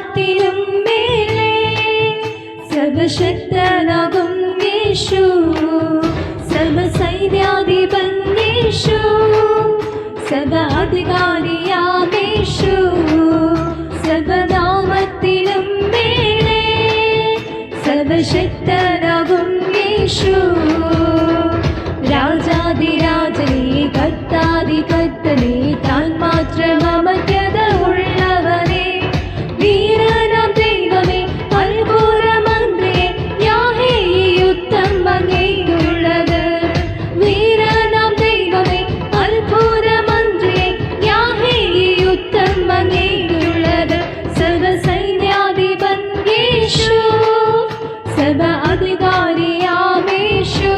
സർവനാമത്തിലും മേലെ സർവശക്തനാകും യേശു, സർവസൈന്യാധിപൻ യേശു, സർവ അധികാരിയാം യേശു, സർവനാമത്തിലും മേലെ സർവശക്തനാകും യേശു. രാജാതിരാജനേ കർത്താതികർത്തനേ താൻ മാത്രം അമർത്യത ഉള്ളവനേ, വീരനാം ദൈവമേ അത്ഭുതമന്ത്രിയേ യാഹേ ഈ യുദ്ധം അങ്ങേക്കുള്ളത്. വീരനാം ദൈവമേ അത്ഭുതമന്ത്രിയേ യാഹേ ഈ യുദ്ധം അങ്ങേക്കുള്ളത്. സർവസൈന്യാധിപൻ യേശു, സർവ അധികാരിയാം യേശു.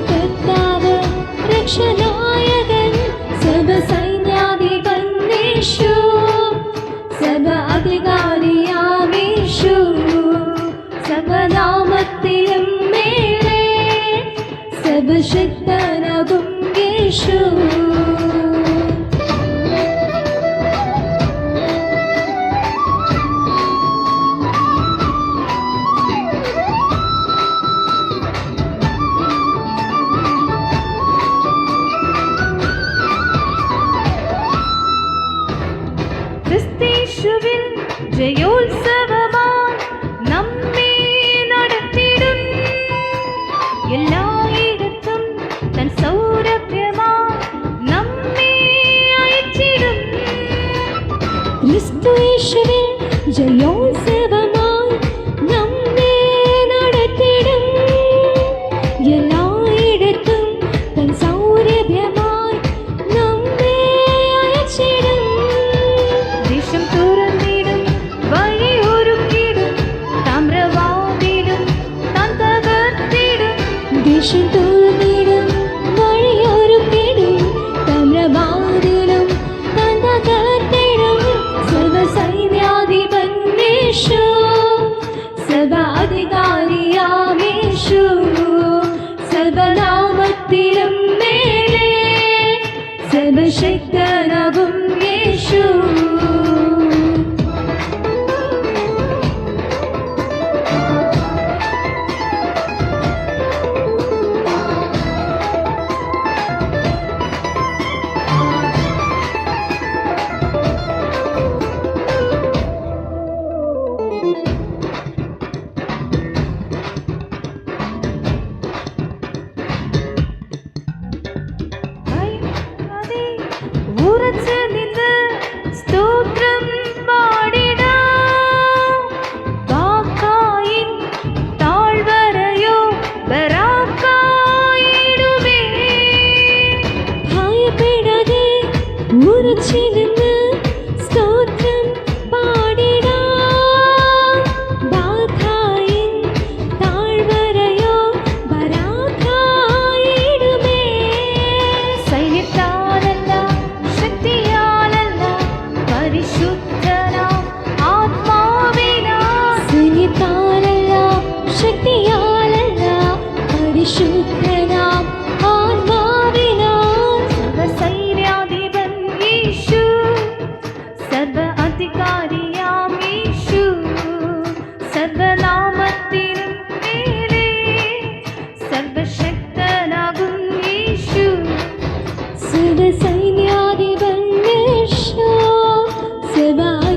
കർത്താവ് രക്ഷനായകൻ സർവസൈന്യാധിപൻ യേശു, സർവ അധികാരിയാം യേശു, സർവനാമത്തിലും മേലെ സർവശക്തനാകും യേശു. ക്രിസ്തീശുവിൽ ജയോത്സവമായി നമ്മെ നടത്തിടും, എല്ലായിടത്തും തൻ സൗരഭ്യമായി നമ്മെ അയച്ചിടും. ക്രിസ്തുയേശുവിൽ ജയോത്സവമായി നമ്മെ നടത്തിടും, എല്ലായിടത്തും തൻ സൗരഭ്യമായി നമ്മെ അയച്ചിടും. ദേശം തുറന്നിടും, വഴിയൊരുക്കിടും, താമ്രവാതിലും താൻ തകർത്തിടും. ദേശം തുറന്നിടും, വഴിയൊരുക്കിടും, താമ്രവാതിലും താൻ തകർത്തിടും. സർവസൈന്യാധിപൻ യേശു, സർവ അധികാരിയാം യേശു, സർവനാമത്തിലും മേലെ സർവശക്തനാകും യേശു. ഉറച്ചു നിന്ന് സ്തോത്രം പാടിടാം, വാക്കായിൻ താഴ്വരയോ ബറാക്കായിടുമേ. ഭയപ്പെടാതെ ഉറച്ചു നിന്ന് സ്തോത്രം പാടിടാം, വാക്കായിൻ താഴ്വരയോ ബറാക്കായിടുമേ. സൈന്യത്താലല്ല ശക്തിയാലല്ല പരിശുദ്ധനാം ആത്മാവിനാൽ, സൈന്യത്താലല്ല ശക്തിയാലല്ല പരിശുദ്ധനാം ആത്മാവിനാൽ. സർവസൈന്യാധിപൻ യേശു, സർവ അധികാരിയാം യേശു.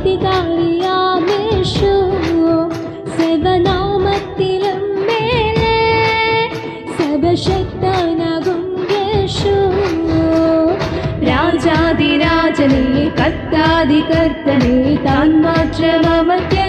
സർവാധികാരിയാമേശു സർവനാമത്തിലും മേലെ സർവശക്തനാകും യേശു. രാജാതിരാജനേ കർത്താതികർത്തനേ താൻ മാത്രമമത്യ